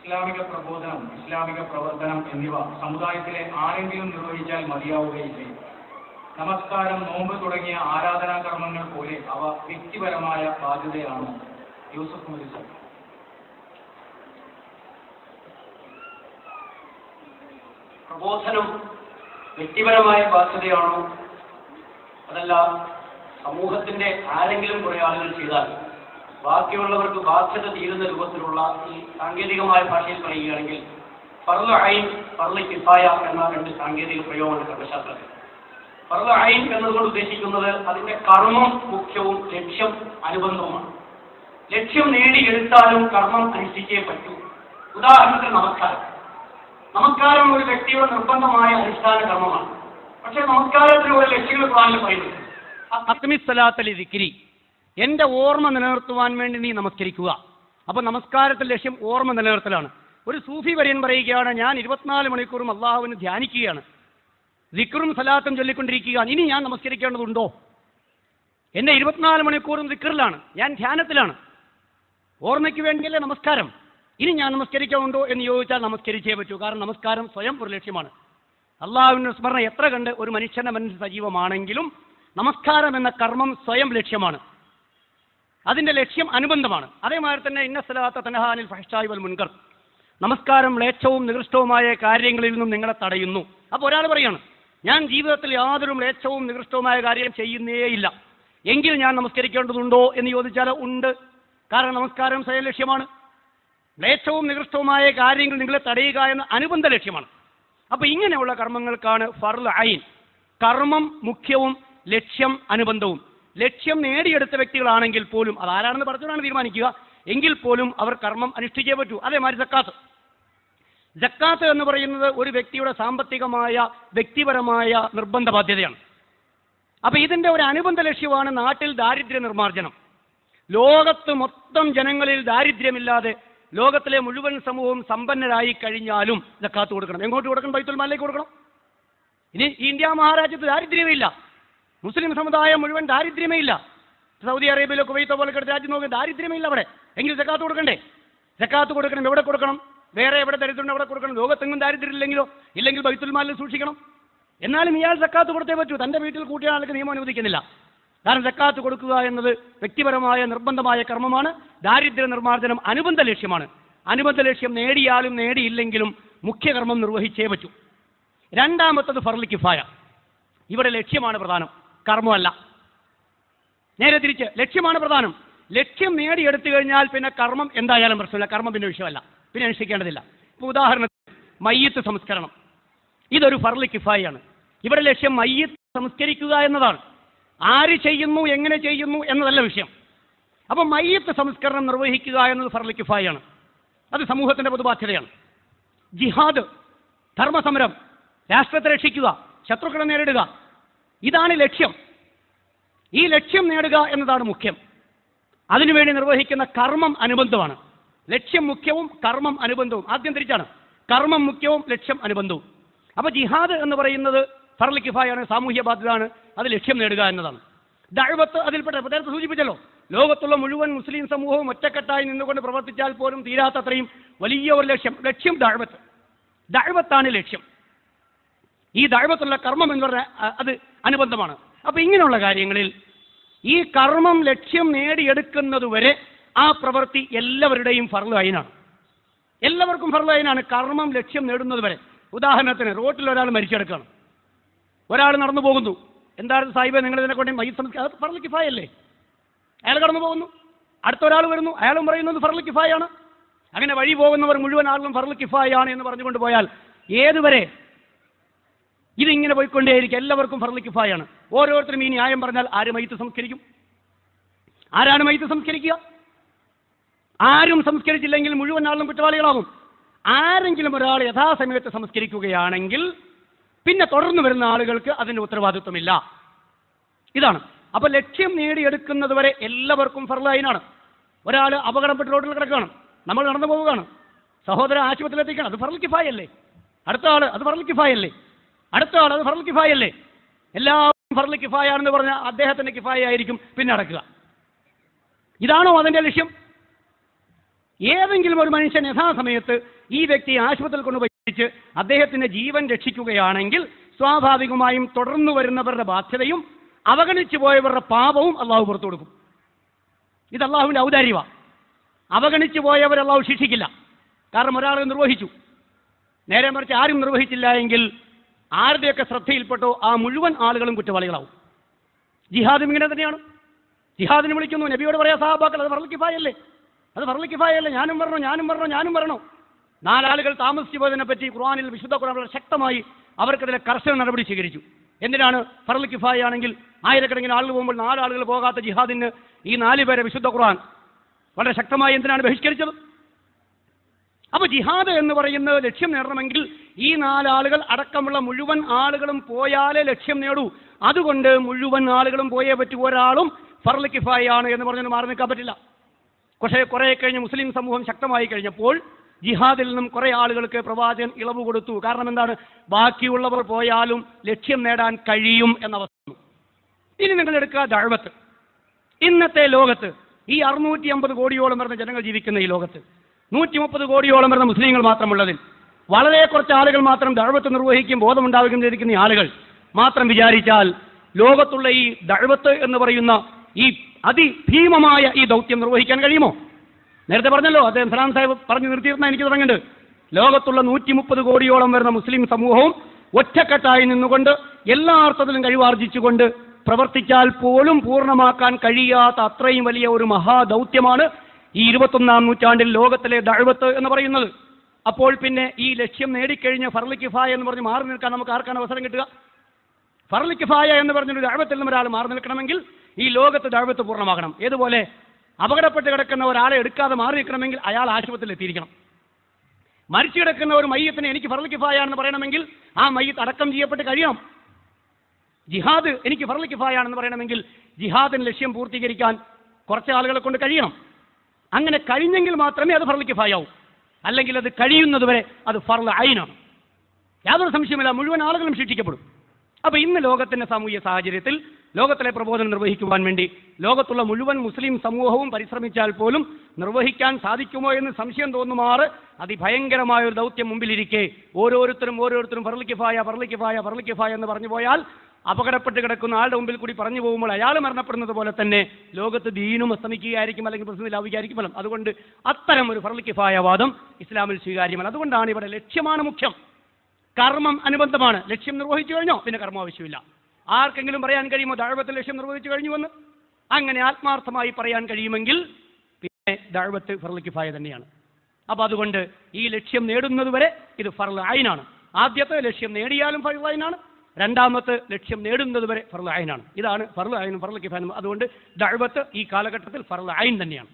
ഇസ്ലാമിക പ്രബോധനം, ഇസ്ലാമിക പ്രവർത്തനം എന്നിവ സമുദായത്തിലെ ആരെങ്കിലും നിർവഹിച്ചാൽ മതിയാവുകയില്ലേ? നമസ്കാരം, നോമ്പ് തുടങ്ങിയ ആരാധനാ കർമ്മങ്ങൾ പോലെ അവ വ്യക്തിപരമായ ബാധ്യതയാണ്. യൂസഫ് മുരിസ. പ്രബോധനം വ്യക്തിപരമായ ബാധ്യതയാണോ, അതല്ല സമൂഹത്തിന്റെ ആരെങ്കിലും കുറെ ആളുകൾ ചെയ്താൽ ബാക്കിയുള്ളവർക്ക് ബാധ്യത തീരുന്ന രൂപത്തിലുള്ള ഈ സാങ്കേതികമായ ഭാഷയിൽ പറയുകയാണെങ്കിൽ ഫർള് ഐൻ, ഫർള് കിഫായ എന്ന രണ്ട് സാങ്കേതിക പ്രയോഗമാണ് കർമ്മശാസ്ത്രത്തിൽ. ഫർള് ഐൻ എന്നതുകൊണ്ട് ഉദ്ദേശിക്കുന്നത് അതിന്റെ കർമ്മം മുഖ്യവും ലക്ഷ്യം അനുബന്ധവുമാണ്. ലക്ഷ്യം നേടിയെടുത്താലും കർമ്മം അനുഷ്ഠിച്ചേ പറ്റൂ. ഉദാഹരണത്തിന് നമസ്കാരം ഒരു വ്യക്തിയുടെ നിർബന്ധമായ അടിസ്ഥാന കർമ്മമാണ്. പക്ഷെ നമസ്കാരത്തിലൂടെ ലക്ഷ്യങ്ങൾ ഖുർആനിൽ പറയുന്നുണ്ട്. അഖ്മിസ്സലാത്തലി ദിക്രി, എന്റെ ഓർമ്മ നിലനിർത്തുവാൻ വേണ്ടി നീ നമസ്കരിക്കുക. അപ്പൊ നമസ്കാരത്തിൽ ലക്ഷ്യം ഓർമ്മ നിലനിർത്തലാണ്. ഒരു സൂഫി വര്യൻ പറയുകയാണ്, ഞാൻ 24 മണിക്കൂറും അള്ളാഹുവിനെ ധ്യാനിക്കുകയാണ്, ദിക്റും സലാത്തും ചൊല്ലിക്കൊണ്ടിരിക്കുകയാണ്, ഇനി ഞാൻ നമസ്കരിക്കേണ്ടതുണ്ടോ? എന്നെ 24 മണിക്കൂറും ദിക്റിലാണ്, ഞാൻ ധ്യാനത്തിലാണ്, ഓർമ്മയ്ക്ക് വേണ്ടിയല്ലേ നമസ്കാരം, ഇനി ഞാൻ നമസ്കരിക്കാനുണ്ടോ എന്ന് ചോദിച്ചാൽ നമസ്കരിച്ചേ പറ്റൂ. കാരണം നമസ്കാരം സ്വയം ഒരു ലക്ഷ്യമാണ്. അള്ളാഹുവിന്റെ സ്മരണ എത്ര കണ്ട് ഒരു മനുഷ്യന്റെ മനസ്സ് സജീവമാണെങ്കിലും നമസ്കാരം എന്ന കർമ്മം സ്വയം ലക്ഷ്യമാണ്, അതിന്റെ ലക്ഷ്യം അനുബന്ധമാണ്. അതേമാതിരി തന്നെ ഇന്ന സ്വലാത്ത തൻഹാ അനിൽ ഫഹ്ശാഇ വൽ മുൻകർ, നമസ്കാരം മ്ലേച്ഛവും നികൃഷ്ടവുമായ കാര്യങ്ങളിൽ നിന്നും നിങ്ങളെ തടയുന്നു. അപ്പോൾ ഒരാൾ പറയാണ്, ഞാൻ ജീവിതത്തിൽ യാതൊരു മ്ലേച്ഛവും നികൃഷ്ടവുമായ കാര്യം ചെയ്യുന്നേയില്ല, എങ്കിൽ ഞാൻ നമസ്കരിക്കേണ്ടതുണ്ടോ എന്ന് ചോദിച്ചാൽ ഉണ്ട്. കാരണം നമസ്കാരം സ്വയം ലക്ഷ്യമാണ്, മ്ലേച്ഛവും നികൃഷ്ടവുമായ കാര്യങ്ങൾ നിങ്ങളെ തടയുക എന്ന അനുബന്ധ ലക്ഷ്യമാണ്. അപ്പൊ ഇങ്ങനെയുള്ള കർമ്മങ്ങൾക്കാണ് ഫർള് ഐൻ, കർമ്മം മുഖ്യവും ലക്ഷ്യം അനുബന്ധവും. ലക്ഷ്യം നേടിയെടുത്ത വ്യക്തികളാണെങ്കിൽ പോലും, അതാരാണെന്ന് പറഞ്ഞാണ് തീരുമാനിക്കുക, എങ്കിൽ പോലും അവർ കർമ്മം അനുഷ്ഠിച്ചേ പറ്റൂ. അതേമാതിരി ജക്കാത്ത് എന്ന് പറയുന്നത് ഒരു വ്യക്തിയുടെ സാമ്പത്തികമായ വ്യക്തിപരമായ നിർബന്ധ ബാധ്യതയാണ്. അപ്പൊ ഇതിന്റെ ഒരു അനുബന്ധ ലക്ഷ്യമാണ് നാട്ടിൽ ദാരിദ്ര്യ നിർമ്മാർജ്ജനം. ലോകത്ത് മൊത്തം ജനങ്ങളിൽ ദാരിദ്ര്യമില്ലാതെ ലോകത്തിലെ മുഴുവൻ സമൂഹവും സമ്പന്നരായി കഴിഞ്ഞാലും ജക്കാത്ത് കൊടുക്കണം. എങ്ങോട്ട് കൊടുക്കണം? ബൈത്തുൽ മാലിലേക്ക് കൊടുക്കണം. ഇനി ഇന്ത്യ മഹാരാജ്യത്ത് ദാരിദ്ര്യമേ ഇല്ല, മുസ്ലിം സമുദായം മുഴുവൻ ദാരിദ്ര്യമേ ഇല്ല, സൗദി അറേബ്യയിലോ കുവൈത്തോ പോലൊക്കെ രാജ്യം നോക്കി ദാരിദ്ര്യമേ ഇല്ല അവിടെ, എങ്കിൽ ജക്കാത്ത് കൊടുക്കണ്ടേ? ജക്കാത്ത് കൊടുക്കണം. എവിടെ കൊടുക്കണം? വേറെ എവിടെ ദരിദ്രം എവിടെ കൊടുക്കണം? ലോകത്തെങ്ങും ദാരിദ്ര്യം ഇല്ലെങ്കിൽ ബൈത്തുൽ മാലിൽ സൂക്ഷിക്കണം. എന്നാലും ഇയാൾ ജക്കാത്ത് കൊടുത്തേ പറ്റൂ. തൻ്റെ വീട്ടിൽ കൂട്ടിയ ആൾക്ക് നിയമം അനുവദിക്കുന്നില്ല. കാരണം ജക്കാത്ത് കൊടുക്കുക എന്നത് വ്യക്തിപരമായ നിർബന്ധമായ കർമ്മമാണ്. ദാരിദ്ര്യ നിർമ്മാർജ്ജനം അനുബന്ധ ലക്ഷ്യമാണ്. അനുബന്ധ ലക്ഷ്യം നേടിയാലും നേടിയില്ലെങ്കിലും മുഖ്യകർമ്മം നിർവഹിച്ചേ പറ്റൂ. രണ്ടാമത്തത് ഫർള് കിഫായ. ഇവിടെ ലക്ഷ്യമാണ് പ്രധാനം, കർമ്മമല്ല. നേരെ തിരിച്ച് ലക്ഷ്യമാണ് പ്രധാനം. ലക്ഷ്യം നേടിയെടുത്തു കഴിഞ്ഞാൽ പിന്നെ കർമ്മം എന്തായാലും പ്രശ്നമില്ല, കർമ്മം പിന്നെ വിഷയമല്ല, പിന്നെ അനുഷ്ഠിക്കേണ്ടതില്ല. ഇപ്പോൾ ഉദാഹരണത്തിന് മയ്യിത്ത് സംസ്കരണം, ഇതൊരു ഫർള് കിഫായാണ്. ഇവിടെ ലക്ഷ്യം മയ്യിത്ത് സംസ്കരിക്കുക എന്നതാണ്. ആര് ചെയ്യുന്നു, എങ്ങനെ ചെയ്യുന്നു എന്നതല്ല വിഷയം. അപ്പം മയ്യിത്ത് സംസ്കരണം നിർവഹിക്കുക എന്നത് ഫർള് കിഫായാണ്, അത് സമൂഹത്തിന്റെ പൊതുബാധ്യതയാണ്. ജിഹാദ്, ധർമ്മസമരം, രാഷ്ട്രത്തെ രക്ഷിക്കുക, ശത്രുക്കളെ നേരിടുക, ഇതാണ് ലക്ഷ്യം. ഈ ലക്ഷ്യം നേടുക എന്നതാണ് മുഖ്യം. അതിനുവേണ്ടി നിർവഹിക്കുന്ന കർമ്മം അനുബന്ധമാണ്. ലക്ഷ്യം മുഖ്യവും കർമ്മം അനുബന്ധവും. ആദ്യം തിരിച്ചാണ്, കർമ്മം മുഖ്യവും ലക്ഷ്യം അനുബന്ധവും. അപ്പോൾ ജിഹാദ് എന്ന് പറയുന്നത് ഫർള് കിഫായാണ്, സാമൂഹ്യ ബാധ്യതയാണ്, അത് ലക്ഷ്യം നേടുക എന്നതാണ്. ദഅവത്ത് അതിൽപ്പെട്ട, നേരത്തെ സൂചിപ്പിച്ചല്ലോ, ലോകത്തുള്ള മുഴുവൻ മുസ്ലിം സമൂഹവും ഒറ്റക്കെട്ടായി നിന്നുകൊണ്ട് പ്രവർത്തിച്ചാൽ പോലും തീരാത്തത്രയും വലിയ ഒരു ലക്ഷ്യം ദഅവത്താണ് ലക്ഷ്യം. ഈ ദഅവത്തുള്ള കർമ്മം എന്ന് പറഞ്ഞാൽ അത് അനുബന്ധമാണ്. അപ്പൊ ഇങ്ങനെയുള്ള കാര്യങ്ങളിൽ ഈ കർമ്മം ലക്ഷ്യം നേടിയെടുക്കുന്നതുവരെ ആ പ്രവൃത്തി എല്ലാവരുടെയും ഫർള് ഐനാണ്, എല്ലാവർക്കും ഫർള് ഐനാണ്. കർമ്മം ലക്ഷ്യം നേടുന്നത് വരെ. ഉദാഹരണത്തിന് റോട്ടിൽ ഒരാൾ മരിച്ചെടുക്കുകയാണ്, ഒരാൾ നടന്നു പോകുന്നു. എന്താണ് സാഹിബ് നിങ്ങൾ ഇതിനെ കൊണ്ട് മയ്യിത്ത് സംസ്കാരം? ഫർള് കിഫായല്ലേ? അയാൾ കടന്നു പോകുന്നു, അടുത്ത ഒരാൾ വരുന്നു, അയാളും പറയുന്നത് ഫർള് കിഫായാണ്. അങ്ങനെ വഴി പോകുന്നവർ മുഴുവൻ ആളും ഫർള് കിഫായാണ് എന്ന് പറഞ്ഞുകൊണ്ട് പോയാൽ ഏതുവരെ ഇതിങ്ങനെ പോയിക്കൊണ്ടേയിരിക്കും? എല്ലാവർക്കും ഫർള് കിഫായാണ്. ഓരോരുത്തരും ഈ ന്യായം പറഞ്ഞാൽ ആര് മയ്യിത്ത് സംസ്കരിക്കും? ആരാണ് മയ്യിത്ത് സംസ്കരിക്കുക? ആരും സംസ്കരിച്ചില്ലെങ്കിൽ മുഴുവൻ ആളും കുറ്റവാളികളാകും. ആരെങ്കിലും ഒരാൾ യഥാസമയത്ത് സംസ്കരിക്കുകയാണെങ്കിൽ പിന്നെ തുടർന്ന് വരുന്ന ആളുകൾക്ക് അതിൻ്റെ ഉത്തരവാദിത്വമില്ല. ഇതാണ്. അപ്പൊ ലക്ഷ്യം നേടിയെടുക്കുന്നത് വരെ എല്ലാവർക്കും ഫർള് ഐനാണ്. ഒരാൾ അപകടപ്പെട്ട് റോഡിൽ കിടക്കുകയാണ്, നമ്മൾ നടന്നു പോവുകയാണ്, സഹോദരൻ ആശുപത്രിയിൽ എത്തിക്കണം, അത് ഫർള് കിഫായല്ലേ? അടുത്ത ആൾ, അത് ഫർള് കിഫായല്ലേ? അടുത്ത ആൾ, അത് ഫർള് കിഫായല്ലേ? എല്ലാവരും ഫർള് കിഫായാണെന്ന് പറഞ്ഞാൽ അദ്ദേഹത്തിന്റെ കിഫായ ആയിരിക്കും പിന്നെ നടക്കുക. ഇതാണോ അതിന്റെ ലക്ഷ്യം? ഏതെങ്കിലും ഒരു മനുഷ്യൻ യഥാസമയത്ത് ഈ വ്യക്തിയെ ആശുപത്രിയിൽ കൊണ്ടുപോയി അദ്ദേഹത്തിന്റെ ജീവൻ രക്ഷിക്കുകയാണെങ്കിൽ സ്വാഭാവികമായും തുടർന്നു വരുന്നവരുടെ ബാധ്യതയും അവഗണിച്ചു പോയവരുടെ പാപവും അള്ളാഹു പുറത്തു കൊടുക്കും. ഇത് അള്ളാഹുവിൻ്റെ ഔദാര്യമാണ്. അവഗണിച്ചു പോയവർ അള്ളാഹു ശിക്ഷിക്കില്ല. കാരണം ഒരാൾ നിർവഹിച്ചു, നേരെ മറിച്ച് ആരും നിർവഹിച്ചില്ല എങ്കിൽ ആരുടെയൊക്കെ ശ്രദ്ധയിൽപ്പെട്ടോ ആ മുഴുവൻ ആളുകളും കുറ്റവാളികളാവും. ജിഹാദും ഇങ്ങനെ തന്നെയാണ്. ജിഹാദിന് വിളിക്കുന്നു, നബിയോട് പറയാ സഹാബാക്കൾ അത് ഫർള് കിഫായല്ലേ, അത് ഫർള് കിഫായല്ലേ, ഞാനും വരണോ. 4 ആളുകൾ താമസിച്ചു പോയതിനെ പറ്റി ഖുർആനിൽ വിശുദ്ധ ഖുർആൻ വളരെ ശക്തമായി അവർക്കെതിരെ കർശന നടപടി സ്വീകരിച്ചു. എന്തിനാണ്? ഫർള് കിഫായ ആണെങ്കിൽ ആയിരക്കണക്കിന് ആളുകൾ പോകുമ്പോൾ 4 ആളുകൾ പോകാത്ത ജിഹാദിന് ഈ 4 പേരെ വിശുദ്ധ ഖുർആൻ വളരെ ശക്തമായി എന്തിനാണ് ബഹിഷ്കരിച്ചത്? അപ്പൊ ജിഹാദ് എന്ന് പറയുന്നത് ലക്ഷ്യം നേടണമെങ്കിൽ ഈ 4 ആളുകൾ അടക്കമുള്ള മുഴുവൻ ആളുകളും പോയാലേ ലക്ഷ്യം നേടൂ. അതുകൊണ്ട് മുഴുവൻ ആളുകളും പോയേ പറ്റൂ. ഒരാളും ഫർള് കിഫായാണ് എന്ന് പറഞ്ഞാൽ മാറി നിൽക്കാൻ പറ്റില്ല. പക്ഷേ കുറെ കഴിഞ്ഞ് മുസ്ലിം സമൂഹം ശക്തമായി കഴിഞ്ഞപ്പോൾ ജിഹാദിൽ നിന്നും കുറെ ആളുകൾക്ക് പ്രവാചകൻ ഇളവ് കൊടുത്തു. കാരണം എന്താണ്? ബാക്കിയുള്ളവർ പോയാലും ലക്ഷ്യം നേടാൻ കഴിയും എന്ന അവസ്ഥ. ഇനി നിങ്ങൾ എടുക്കുക ദഅവത്ത്. ഇന്നത്തെ ലോകത്ത് ഈ 650 കോടിയോളം വരുന്ന ജനങ്ങൾ ജീവിക്കുന്ന ഈ ലോകത്ത് 130 കോടിയോളം വരുന്ന മുസ്ലിങ്ങൾ മാത്രമുള്ളതിൽ വളരെ കുറച്ച് ആളുകൾ മാത്രം ദഅവത്ത് നിർവഹിക്കും, ബോധമുണ്ടാവുകയും ചെയ്തിരിക്കുന്ന ഈ ആളുകൾ മാത്രം വിചാരിച്ചാൽ ലോകത്തുള്ള ഈ ദഅവത്ത് എന്ന് പറയുന്ന ഈ അതിഭീമമായ ഈ ദൗത്യം നിർവഹിക്കാൻ കഴിയുമോ? നേരത്തെ പറഞ്ഞല്ലോ, അദ്ദേഹം സലാം സാഹിബ് പറഞ്ഞു നിർത്തിയിരുന്ന എനിക്ക് തുടങ്ങുന്നുണ്ട്. ലോകത്തുള്ള 130 കോടിയോളം വരുന്ന മുസ്ലിം സമൂഹവും ഒറ്റക്കെട്ടായി നിന്നുകൊണ്ട് എല്ലാ അർത്ഥത്തിലും കഴിവാർജിച്ചുകൊണ്ട് പ്രവർത്തിച്ചാൽ പോലും പൂർണ്ണമാക്കാൻ കഴിയാത്ത അത്രയും വലിയ ഒരു മഹാദൗത്യമാണ് ഈ 21-ാം നൂറ്റാണ്ടിൽ ലോകത്തിലെ ദഅവത്ത് എന്ന് പറയുന്നത്. അപ്പോൾ പിന്നെ ഈ ലക്ഷ്യം നേടിക്കഴിഞ്ഞ ഫർള് കിഫായ എന്ന് പറഞ്ഞ് മാറി നിൽക്കാൻ നമുക്ക് ആർക്കാണ് അവസരം കിട്ടുക? ഫർള് കിഫായ എന്ന് പറഞ്ഞൊരു ദഅവത്തിൽ നിന്നും ഒരാൾ മാറി നിൽക്കണമെങ്കിൽ ഈ ലോകത്ത് ദഅവത്ത് പൂർണ്ണമാകണം. ഏതുപോലെ അപകടപ്പെട്ട് കിടക്കുന്ന ഒരാളെ എടുക്കാതെ മാറി നിൽക്കണമെങ്കിൽ അയാൾ ആശുപത്രിയിൽ എത്തിയിരിക്കണം. മരിച്ചു കിടക്കുന്ന ഒരു മയ്യത്തിനെ എനിക്ക് ഫർള് കിഫായ എന്ന് പറയണമെങ്കിൽ ആ മയ്യത്ത് അടക്കം ചെയ്യപ്പെട്ട് കഴിയണം. ജിഹാദ് എനിക്ക് ഫർള് കിഫായാണെന്ന് പറയണമെങ്കിൽ ജിഹാദിന് ലക്ഷ്യം പൂർത്തീകരിക്കാൻ കുറച്ച് ആളുകളെ കൊണ്ട് കഴിയണം. അങ്ങനെ കഴിഞ്ഞെങ്കിൽ മാത്രമേ അത് ഫർള് കിഫായാവൂ. അല്ലെങ്കിൽ അത് കഴിയുന്നതുവരെ അത് ഫർള് ഐനാണ്. യാതൊരു സംശയമില്ല, മുഴുവൻ ആളുകളും ശിക്ഷിക്കപ്പെടും. അപ്പോൾ ഇന്ന് ലോകത്തിൻ്റെ സാമൂഹ്യ സാഹചര്യത്തിൽ ലോകത്തിലെ പ്രബോധനം നിർവഹിക്കുവാൻ വേണ്ടി ലോകത്തുള്ള മുഴുവൻ മുസ്ലിം സമൂഹവും പരിശ്രമിച്ചാൽ പോലും നിർവഹിക്കാൻ സാധിക്കുമോ എന്ന് സംശയം തോന്നുമാറ് അതിഭയങ്കരമായ ഒരു ദൗത്യം മുമ്പിലിരിക്കെ ഓരോരുത്തരും ഫർള് കിഫായ എന്ന് പറഞ്ഞു പോയാൽ അപകടപ്പെട്ട് കിടക്കുന്ന ആളുടെ മുമ്പിൽ കൂടി പറഞ്ഞു പോകുമ്പോൾ അയാൾ മരണപ്പെടുന്നത് പോലെ തന്നെ ലോകത്ത് ദീനും അസ്തമിക്കുകയായിരിക്കും, അല്ലെങ്കിൽ പ്രസിദ്ധി ലാഭിക്കുകയായിരിക്കും ഫലം. അതുകൊണ്ട് അത്തരം ഒരു ഫർള് കിഫായ വാദം ഇസ്ലാമിൽ സ്വീകാര്യമല്ല. അതുകൊണ്ടാണ് ഇവിടെ ലക്ഷ്യമാണ് മുഖ്യം, കർമ്മം അനുബന്ധമാണ്. ലക്ഷ്യം നിർവഹിച്ചു കഴിഞ്ഞോ പിന്നെ കർമ്മം ആവശ്യമില്ല. ആർക്കെങ്കിലും പറയാൻ കഴിയുമോ ദഅവത്ത് ലക്ഷ്യം നിർവഹിച്ചു കഴിഞ്ഞുവെന്ന്? അങ്ങനെ ആത്മാർത്ഥമായി പറയാൻ കഴിയുമെങ്കിൽ പിന്നെ ദഅവത്ത് ഫർള് കിഫായ തന്നെയാണ്. അപ്പോൾ അതുകൊണ്ട് ഈ ലക്ഷ്യം നേടുന്നതുവരെ ഇത് ഫർള് ഐനാണ്. ആദ്യത്തെ ലക്ഷ്യം നേടിയാലും ഫർള് ഐനാണ്, രണ്ടാമത്തെ ലക്ഷ്യം നേടുന്നതുവരെ ഫർള് ഐനാണ്. ഇതാണ് ഫർള് ഐനും ഫർള് കിഫായും. അതുകൊണ്ട് ദഅവത്ത് ഈ കാലഘട്ടത്തിൽ ഫർള് ഐൻ തന്നെയാണ്.